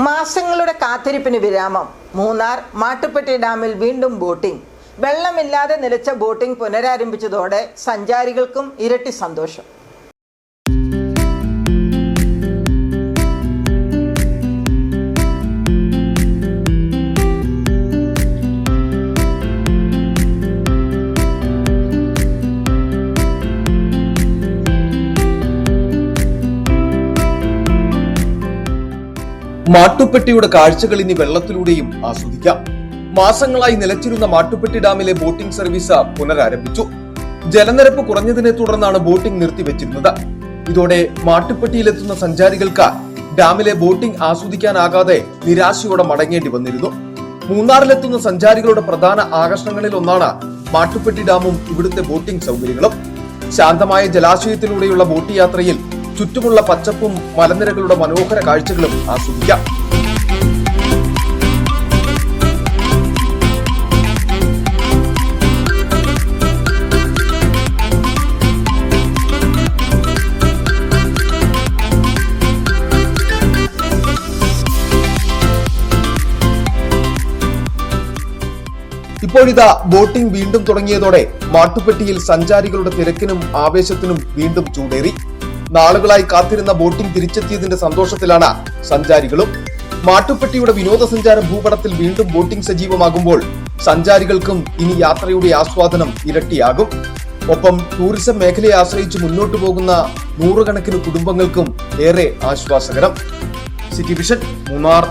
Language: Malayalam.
മാസങ്ങളുടെ കാത്തിരിപ്പിന് വിരാമം. മൂന്നാർ മാട്ടുപ്പെട്ടി ഡാമിൽ വീണ്ടും ബോട്ടിംഗ്. വെള്ളമില്ലാതെ നിലച്ച ബോട്ടിംഗ് പുനരാരംഭിച്ചതോടെ സഞ്ചാരികൾക്കും ഇരട്ടി സന്തോഷം. മാട്ടുപ്പെട്ടിയുടെ കാഴ്ചകൾ ഇനി വെള്ളത്തിലൂടെയും ആസ്വദിക്കാം. മാസങ്ങളായി നിലച്ചിരുന്ന മാട്ടുപ്പെട്ടി ഡാമിലെ ബോട്ടിംഗ് സർവീസ് പുനരാരംഭിച്ചു. ജലനിരപ്പ് കുറഞ്ഞതിനെ തുടർന്നാണ് ബോട്ടിംഗ് നിർത്തിവെച്ചിരുന്നത്. ഇതോടെ മാട്ടുപ്പെട്ടിയിലെത്തുന്ന സഞ്ചാരികൾക്ക് ഡാമിലെ ബോട്ടിംഗ് ആസ്വദിക്കാനാകാതെ നിരാശയോടെ മടങ്ങേണ്ടി വന്നിരുന്നു. മൂന്നാറിലെത്തുന്ന സഞ്ചാരികളുടെ പ്രധാന ആകർഷണങ്ങളിൽ ഒന്നാണ് മാട്ടുപ്പെട്ടി ഡാമും ഇവിടുത്തെ ബോട്ടിംഗ് സൗകര്യങ്ങളും. ശാന്തമായ ജലാശയത്തിലൂടെയുള്ള ബോട്ട് യാത്രയിൽ ചുറ്റുമുള്ള പച്ചപ്പും മലനിരകളുടെ മനോഹര കാഴ്ചകളും ആസ്വദിക്കാം. ഇപ്പോഴിതാ ബോട്ടിംഗ് വീണ്ടും തുടങ്ങിയതോടെ മാട്ടുപ്പെട്ടിയിൽ സഞ്ചാരികളുടെ തിരക്കിനും ആവേശത്തിനും വീണ്ടും ചൂടേറി. നാളുകളായി കാത്തിരുന്ന ബോട്ടിംഗ് തിരിച്ചെത്തിയതിന്റെ സന്തോഷത്തിലാണ് സഞ്ചാരികളും. മാട്ടുപ്പെട്ടിയുടെ വിനോദസഞ്ചാര ഭൂപടത്തിൽ വീണ്ടും ബോട്ടിംഗ് സജീവമാകുമ്പോൾ സഞ്ചാരികൾക്കും ഇനി യാത്രയുടെ ആസ്വാദനം ഇരട്ടിയാകും. ഒപ്പം ടൂറിസം മേഖലയെ ആശ്രയിച്ച് മുന്നോട്ടു പോകുന്ന നൂറുകണക്കിന് കുടുംബങ്ങൾക്കും ഏറെ ആശ്വാസകരം. City vision, Munnar.